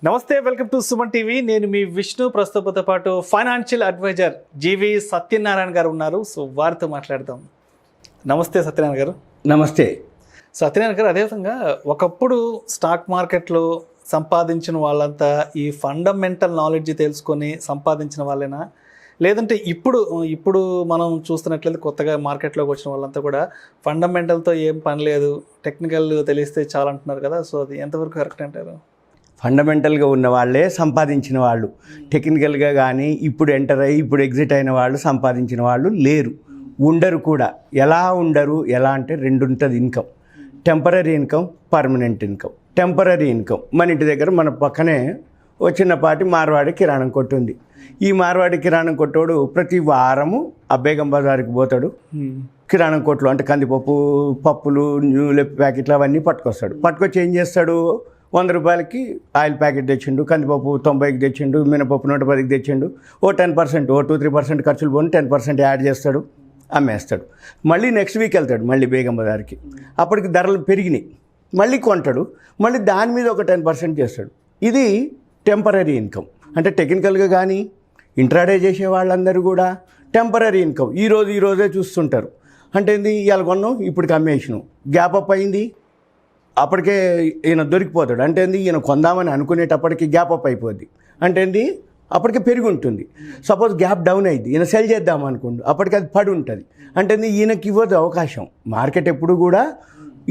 నమస్తే, welcome to Suman TV. నేను మీ విష్ణు. ప్రస్తుతంతో పాటు ఫైనాన్షియల్ అడ్వైజర్ జీవి సత్యనారాయణ గారు ఉన్నారు. సో వారితో మాట్లాడదాం. నమస్తే సత్యనారాయణ గారు. నమస్తే సత్యనారాయణ గారు. అదేవిధంగా ఒకప్పుడు స్టాక్ మార్కెట్లో సంపాదించిన వాళ్ళంతా ఈ ఫండమెంటల్ నాలెడ్జ్ తెలుసుకొని సంపాదించిన వాళ్ళేనా, లేదంటే ఇప్పుడు మనం చూస్తున్నట్లయితే కొత్తగా మార్కెట్లోకి వచ్చిన వాళ్ళంతా కూడా ఫండమెంటల్తో ఏం పని లేదు, టెక్నికల్ తెలిస్తే చాలా అంటున్నారు కదా. సో అది ఎంతవరకు కరెక్ట్ అంటారు? ఫండమెంటల్గా ఉన్న వాళ్ళే సంపాదించిన వాళ్ళు, టెక్నికల్గా కానీ ఇప్పుడు ఎంటర్ అయ్యి ఇప్పుడు ఎగ్జిట్ అయిన వాళ్ళు సంపాదించిన వాళ్ళు లేరు, ఉండరు కూడా. ఎలా ఉండరు? ఎలా అంటే రెండు ఉంటుంది income: temporary income, permanent income. Temporary income మన ఇంటి దగ్గర మన పక్కనే ఓ చిన్నపాటి మార్వాడి కిరాణం కొట్టు ఉంది. ఈ మార్వాడి కిరాణం కొట్టోడు ప్రతి వారము ఆ బేగం బజార్కి పోతాడు. కిరాణం కొట్లు అంటే కందిపప్పు, పప్పులు, నూనె ప్యాకెట్లు అవన్నీ పట్టుకొస్తాడు. పట్టుకొచ్చి ఏం చేస్తాడు? 100 రూపాయలకి ఆయిల్ ప్యాకెట్ తెచ్చిండు, కందిపప్పు 90కి తెచ్చిండు, మినపప్పు 110కి తెచ్చిండు. ఓ 10%, ఓ 2-3% ఖర్చులు పోని 10% యాడ్ చేస్తాడు, అమ్మేస్తాడు. మళ్ళీ నెక్స్ట్ వీక్ వెళ్తాడు మళ్ళీ బేగం బజార్కి. అప్పటికి ధరలు పెరిగినాయి, మళ్ళీ కొంటాడు, మళ్ళీ దాని మీద ఒక 10% చేస్తాడు. ఇది టెంపరీ ఇన్కమ్. అంటే టెక్నికల్గా కానీ ఇంట్రాడే చేసే వాళ్ళందరూ కూడా టెంపరీ ఇన్కమ్ ఈరోజే చూస్తుంటారు. అంటే ఏంది? ఇవాళ కొన్నాం, ఇప్పటికి అమ్మేసినాం, గ్యాప్ అప్ అయింది, అప్పటికే ఈయన దొరికిపోతాడు. అంటే ఏంది? ఈయన కొందామని అనుకునేటప్పటికి గ్యాప్ అప్ అయిపోద్ది. అంటే ఏంది? అప్పటికే పెరిగి ఉంటుంది. సపోజ్ గ్యాప్ డౌన్ అయింది, ఈయన సెల్ చేద్దాం అనుకోండి, అప్పటికి అది పడి ఉంటుంది. అంటే ఈయనకి ఇవ్వదు అవకాశం. మార్కెట్ ఎప్పుడు కూడా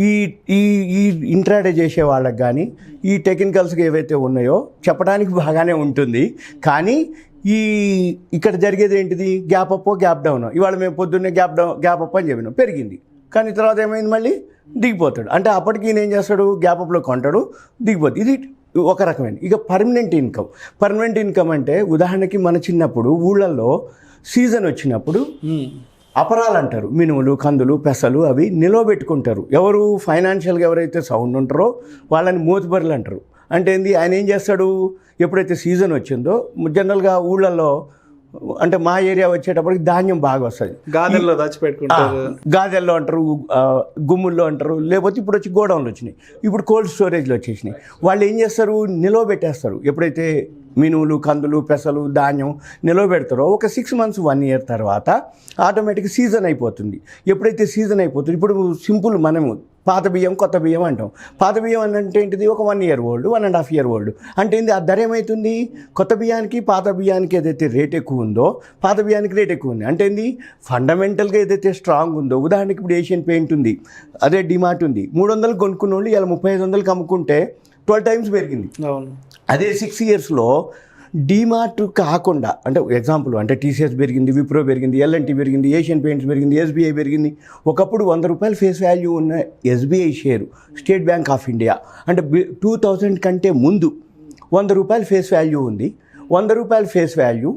ఈ ఈ ఈ ఇంట్రాడే చేసే వాళ్ళకి కానీ ఈ టెక్నికల్స్గా ఏవైతే ఉన్నాయో చెప్పడానికి బాగానే ఉంటుంది. కానీ ఇక్కడ జరిగేది ఏంటిది? Gap up, gap down. ఇవాళ మేము పొద్దున్నే గ్యాప్ అప్ అని చెప్పినాం, పెరిగింది. కానీ తర్వాత ఏమైంది? మళ్ళీ దిగిపోతాడు. అంటే అప్పటికి ఈయన ఏం చేస్తాడు? గ్యాప్ అప్లో కొంటాడు, దిగిపోతుంది. ఇది ఒక రకమైన. ఇక పర్మనెంట్ ఇన్కమ్. పర్మనెంట్ ఇన్కమ్ అంటే ఉదాహరణకి మన చిన్నప్పుడు ఊళ్ళల్లో సీజన్ వచ్చినప్పుడు అపరాలు అంటారు, మినుములు, కందులు, పెసలు అవి నిలవబెట్టుకుంటారు. ఎవరు? ఫైనాన్షియల్గా ఎవరైతే సౌండ్ ఉంటారో వాళ్ళని మోతుబరులు అంటారు. అంటే ఏంది? ఆయన ఏం చేస్తాడు? ఎప్పుడైతే సీజన్ వచ్చిందో జనరల్గా ఊళ్ళల్లో అంటే మా ఏరియా వచ్చేటప్పటికి ధాన్యం బాగా వస్తుంది, గాదెల్లో దాచిపెట్టుకుంటారు. గాదెల్లో అంటారు, గుమ్ముల్లో అంటారు, లేకపోతే ఇప్పుడు వచ్చి గోడౌన్లు వచ్చినాయి, ఇప్పుడు కోల్డ్ స్టోరేజ్లు వచ్చేసినాయి. వాళ్ళు ఏం చేస్తారు? నిల్వ పెట్టేస్తారు. ఎప్పుడైతే మినుములు, కందులు, పెసలు, ధాన్యం నిల్వ పెడతారో ఒక 6 months 1 year తర్వాత ఆటోమేటిక్గా సీజన్ అయిపోతుంది. ఎప్పుడైతే సీజన్ అయిపోతుంది, ఇప్పుడు సింపుల్ మనము పాత బియ్యం, కొత్త బియ్యం అంటాం. పాత బియ్యం అంటే ఏంటిది? ఒక 1 year old, 1.5 year old. అంటే ఏంది? ఆ ధర ఏమవుతుంది? కొత్త బియ్యానికి పాత బియ్యానికి ఏదైతే రేట్ ఎక్కువ ఉందో పాత బియ్యానికి రేట్ ఎక్కువ ఉంది. అంటే ఏంది? ఫండమెంటల్గా ఏదైతే స్ట్రాంగ్ ఉందో, ఉదాహరణకి ఇప్పుడు ఏషియన్ పెయింట్ ఉంది, అదే డిమార్ట్ ఉంది, 300 కొనుక్కున్న వాళ్ళు ఇలా 3500 అమ్ముకుంటే 12 times పెరిగింది. అదే 6 yearsలో డిమార్ట్ కాకుండా, అంటే ఎగ్జాంపుల్ అంటే టీసీఎస్ పెరిగింది, విప్రో పెరిగింది, ఎల్ఎన్టీ పెరిగింది, ఏషియన్ పెయింట్స్ పెరిగింది, ఎస్బీఐ పెరిగింది. ఒకప్పుడు 100 రూపాయలు ఫేస్ వాల్యూ ఉన్న SBI share state bank of India అంటే 2000 కంటే ముందు 100 రూపాయలు ఫేస్ వాల్యూ ఉంది. 100 రూపాయల ఫేస్ వాల్యూ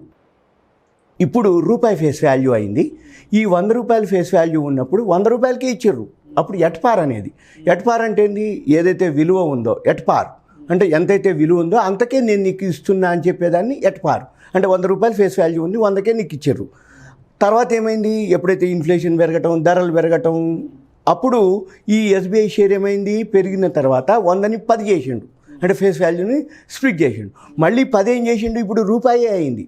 ఇప్పుడు రూపాయి ఫేస్ వాల్యూ అయింది. ఈ 100 రూపాయల ఫేస్ వాల్యూ ఉన్నప్పుడు 100 రూపాయలకే ఇచ్చారు. అప్పుడు ఎట్పార్ అనేది. ఎట్పార్ అంటే ఏంది? ఏదైతే విలువ ఉందో ఎట్పార్ అంటే ఎంతైతే విలువ ఉందో అంతకే నేను నీకు ఇస్తున్నా అని చెప్పేదాన్ని ఎట్పార్. అంటే 100 రూపాయలు ఫేస్ వాల్యూ ఉంది, 100కే నీకు ఇచ్చారు. తర్వాత ఏమైంది? ఎప్పుడైతే ఇన్ఫ్లేషన్ పెరగటం, ధరలు పెరగటం, అప్పుడు ఈ ఎస్బీఐ షేర్ ఏమైంది? పెరిగిన తర్వాత 100ని 10 చేసిండు, అంటే ఫేస్ వాల్యూని స్ప్లిట్ చేసిండు. మళ్ళీ 10 ఏం చేసిండు? ఇప్పుడు రూపాయి అయింది.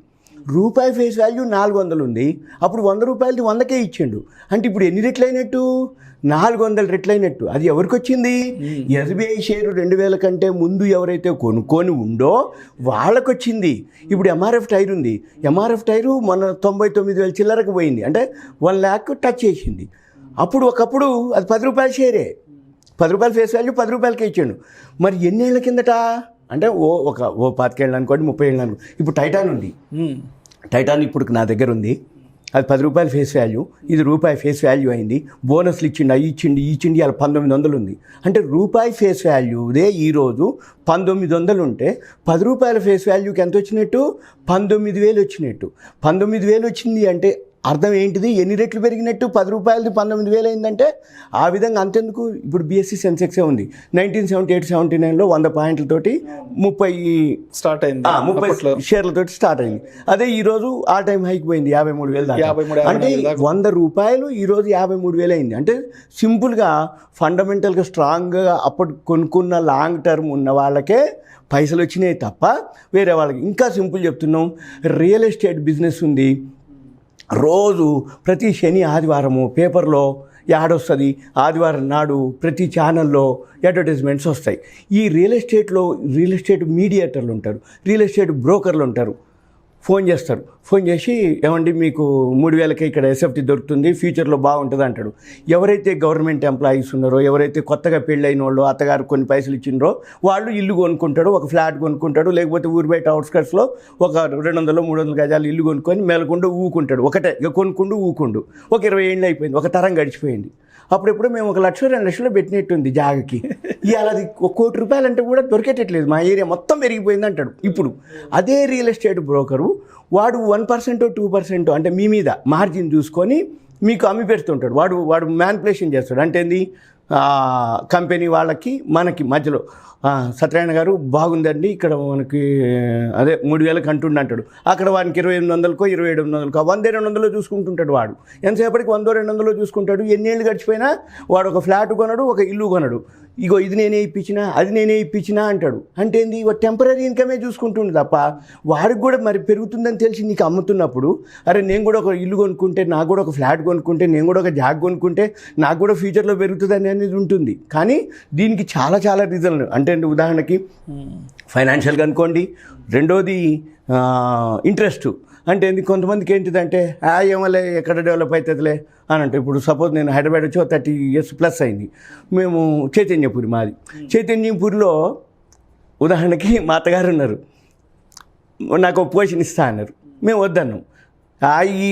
రూపాయి ఫేస్ వాల్యూ 400 ఉంది, అప్పుడు 100 రూపాయలది 100కే ఇచ్చిండు. అంటే ఇప్పుడు ఎన్ని రెట్లు అయినట్టు? 400 రెట్లు అయినట్టు. అది ఎవరికి వచ్చింది? ఎస్బీఐ షేరు 2000 కంటే ముందు ఎవరైతే కొనుక్కొని ఉందో వాళ్ళకు వచ్చింది. ఇప్పుడు ఎంఆర్ఎఫ్ టైర్ ఉంది, ఎంఆర్ఎఫ్ టైరు మన 99,000 చిల్లరకు పోయింది, అంటే 1 lakh టచ్ చేసింది. అప్పుడు ఒకప్పుడు అది 10 రూపాయల షేరే, 10 రూపాయల ఫేస్ వాల్యూ 10 రూపాయలకే ఇచ్చాడు. మరి ఎన్నేళ్ల కిందట? అంటే ఓ 25 ఏళ్ళు అనుకోండి, 30 ఏళ్ళు అనుకోండి. ఇప్పుడు టైటాన్ ఉంది, టైటాన్ ఇప్పుడు నా దగ్గర ఉంది, అది 10 రూపాయల ఫేస్ వాల్యూ, ఇది రూపాయి ఫేస్ వాల్యూ అయింది. బోనస్లు ఇచ్చిండి, అవి ఇచ్చిండి అలా 1900 ఉంది. అంటే రూపాయి ఫేస్ వాల్యూదే ఈరోజు 1900 ఉంటే 10 రూపాయల ఫేస్ వాల్యూకి ఎంత వచ్చినట్టు? 19,000 వచ్చినట్టు. 19,000 వచ్చింది అంటే అర్థం ఏంటిది, ఎన్ని రెట్లు పెరిగినట్టు? 10 రూపాయలది 19,000 అయిందంటే ఆ విధంగా అంతెందుకు. ఇప్పుడు బీఎస్సీ సెన్సెక్సే ఉంది, 1978-79లో 100 పాయింట్లతోటి 30 స్టార్ట్ అయింది, 30 షేర్లతోటి స్టార్ట్ అయింది. అదే ఈరోజు ఆల్ టైమ్ హైక్ పోయింది 53,000 దాకా. అంటే 100 రూపాయలు ఈరోజు 53,000 అయింది. అంటే సింపుల్గా ఫండమెంటల్గా స్ట్రాంగ్గా అప్పటి కొనుక్కున్న లాంగ్ టర్మ్ ఉన్న వాళ్ళకే పైసలు వచ్చినాయి తప్ప వేరే వాళ్ళకి. ఇంకా సింపుల్ చెప్తున్నాం, రియల్ ఎస్టేట్ బిజినెస్ ఉంది. రోజు ప్రతి శని ఆదివారము పేపర్లో యాడ్ వస్తుంది, ఆదివారం నాడు ప్రతి ఛానల్లో అడ్వర్టైజ్మెంట్స్ వస్తాయి. ఈ రియల్ ఎస్టేట్ మీడియేటర్లు ఉంటారు, రియల్ ఎస్టేట్ బ్రోకర్లు ఉంటారు. ఫోన్ చేస్తారు, ఫోన్ చేసి ఏమండి మీకు 3,000కే ఇక్కడ ఎస్ఎఫ్టీ దొరుకుతుంది, ఫ్యూచర్లో బాగుంటుంది అంటాడు. ఎవరైతే గవర్నమెంట్ ఎంప్లాయీస్ ఉన్నారో, ఎవరైతే కొత్తగా పెళ్ళైన వాళ్ళు, అత్తగారు కొన్ని పైసలు ఇచ్చినరో వాళ్ళు ఇల్లు కొనుక్కుంటాడు, ఒక ఫ్లాట్ కొనుక్కుంటాడు, లేకపోతే ఊరి బయట అవుట్స్కట్స్లో ఒక 200-300 గజాలు ఇల్లు కొనుక్కొని మేలకుండా ఊకుంటాడు. ఒకటే ఇక కొనుక్కుంటూ ఊకుండు. ఒక 20 ఏళ్ళు అయిపోయింది, ఒక తరం గడిచిపోయింది. అప్పుడెప్పుడు మేము 1 లక్ష 2 లక్షలు పెట్టినట్టుంది జాగకి. ఇవాళ అది 1 కోటి రూపాయలు అంటే కూడా దొరికేటట్లేదు, మా ఏరియా మొత్తం పెరిగిపోయింది అంటాడు. ఇప్పుడు అదే రియల్ ఎస్టేట్ బ్రోకరు వాడు 1% 2% అంటే మీ మీద మార్జిన్ చూసుకొని మీకు అమ్మి పెడుతుంటాడు. వాడు మ్యానిపులేషన్ చేస్తాడు. అంటే ఏంది, కంపెనీ వాళ్ళకి మనకి మధ్యలో సత్యనారాయణ గారు బాగుందండి, ఇక్కడ మనకి అదే 3,000కి అంటుండ అంటాడు. అక్కడ వానికి 2,800కో 2,700కో 100-200లో చూసుకుంటుంటాడు. వాడు ఎంతసేపటికి 100-200లో చూసుకుంటాడు. ఎన్నేళ్ళు గడిచిపోయినా వాడు ఒక ఫ్లాట్ కొనడు, ఒక ఇల్లు కొనడు. ఇగో ఇది నేనే ఇప్పించినా, అది నేనే ఇప్పించినా అంటాడు. అంటే ఏంది, టెంపరీ ఇన్కమే చూసుకుంటుండు తప్ప వాడికి కూడా మరి పెరుగుతుందని తెలిసి నీకు అమ్ముతున్నప్పుడు, అరే నేను కూడా ఒక ఇల్లు కొనుక్కుంటే, నాకు కూడా ఒక ఫ్లాట్ కొనుక్కుంటే, నేను కూడా ఒక జాగ్ కొనుక్కుంటే నాకు కూడా ఫ్యూచర్లో పెరుగుతుంది అనేది ఉంటుంది. కానీ దీనికి చాలా చాలా రీజన్లు. అంటే ఉదాహరణకి ఫైనాన్షియల్గా అనుకోండి, రెండోది ఇంట్రెస్ట్. అంటే కొంతమందికి ఏంటిదంటే ఏమలే ఎక్కడ డెవలప్ అవుతుందిలే అని అంటే, ఇప్పుడు సపోజ్ నేను హైదరాబాద్ వచ్చి 30 years ప్లస్ అయింది. మేము చైతన్యపూరి మాది. చైతన్యపూరిలో ఉదాహరణకి మా అత్తగారు ఉన్నారు, నాకు పొజిషన్ ఇస్తా అన్నారు. మేము వద్దన్నాం. ఈ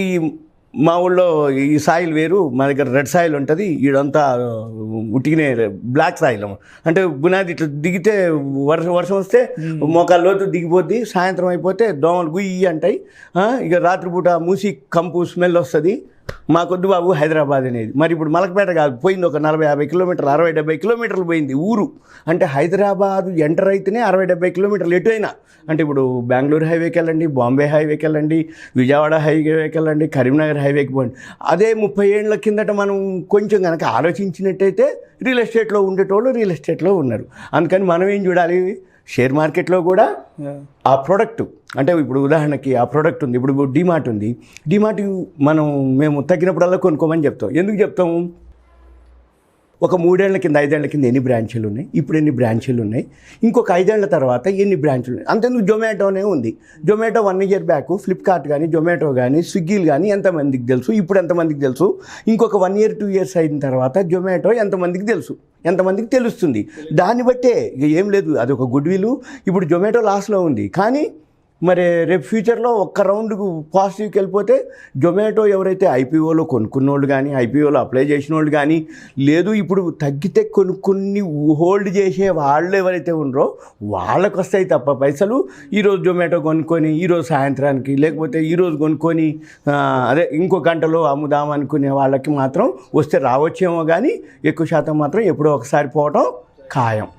మా ఊళ్ళో ఈ సాయిల్ వేరు, మా దగ్గర రెడ్ సాయిల్ ఉంటుంది, ఈడంతా ఉట్టికినే బ్లాక్ సాయిల్. అంటే బునాది ఇట్లా దిగితే వర్షం వస్తే మోకాళ్ళ లోతు దిగిపోద్ది, సాయంత్రం అయిపోతే దోమలు గుయ్యి అంటాయి, ఇక రాత్రిపూట మూసి కంపు స్మెల్ వస్తుంది. మాకొద్దు బాబు హైదరాబాద్ అనేది. మరి ఇప్పుడు మలకపేట కాదు, పోయింది ఒక 40-50 కిలోమీటర్లు, 60-70 కిలోమీటర్లు పోయింది ఊరు. అంటే హైదరాబాద్ ఎంటర్ అయితేనే 60-70 కిలోమీటర్లు ఎటు అయినా. అంటే ఇప్పుడు బెంగళూరు హైవేకి వెళ్ళండి, బాంబే హైవేకి వెళ్ళండి, విజయవాడ హైవేకి వెళ్ళండి, కరీంనగర్ హైవేకి పోండి. అదే 30 ఏళ్ల కిందట మనం కొంచెం కనుక ఆలోచించినట్టయితే రియల్ ఎస్టేట్లో ఉండేటోళ్ళు రియల్ ఎస్టేట్లో ఉన్నారు. అందుకని మనం ఏం చూడాలి, షేర్ మార్కెట్లో కూడా ఆ ప్రోడక్ట్, అంటే ఇప్పుడు ఉదాహరణకి ఆ ప్రోడక్ట్ ఉంది, ఇప్పుడు డిమార్ట్ ఉంది, డిమార్ట్ మేము తగ్గినప్పుడల్లా కొనుక్కోమని చెప్తాం. ఎందుకు చెప్తాము, ఒక 3 ఏళ్ల కింద 5 ఏళ్ల కింద ఎన్ని బ్రాంచీలు ఉన్నాయి, ఇప్పుడు ఎన్ని బ్రాంచీలు ఉన్నాయి, ఇంకొక 5 ఏళ్ల తర్వాత ఎన్ని బ్రాంచీలు ఉన్నాయి. అంతేందుకు జొమాటోనే ఉంది. జొమాటో 1 year బ్యాక్ ఫ్లిప్కార్ట్ కానీ, జొమాటో కానీ, స్విగ్గీలు కానీ ఎంతమందికి తెలుసు, ఇప్పుడు ఎంతమందికి తెలుసు, ఇంకొక 1 year 2 years అయిన తర్వాత జొమాటో ఎంతమందికి తెలుసు, ఎంతమందికి తెలుస్తుంది. దాన్ని బట్టే ఇక ఏం లేదు, అది ఒక గుడ్ విల్. ఇప్పుడు జొమాటో లాస్లో ఉంది, కానీ మరి రేపు ఫ్యూచర్లో ఒక్క రౌండ్కు పాజిటివ్కి వెళ్ళిపోతే జొమాటో ఎవరైతే ఐపీఓలో కొనుక్కున్న వాళ్ళు కానీ, ఐపీఓలో అప్లై చేసిన వాళ్ళు కానీ, లేదు ఇప్పుడు తగ్గితే కొనుక్కుని హోల్డ్ చేసే వాళ్ళు ఎవరైతే ఉన్నారో వాళ్ళకు వస్తాయి తప్ప పైసలు. ఈరోజు జొమాటో కొనుక్కొని ఈరోజు సాయంత్రానికి, లేకపోతే ఈరోజు కొనుక్కొని అదే ఇంకో గంటలో అమ్ముదాం అనుకునే వాళ్ళకి మాత్రం వస్తే రావచ్చేమో, కానీ ఎక్కువ శాతం మాత్రం ఎప్పుడో ఒకసారి పోవటం ఖాయం.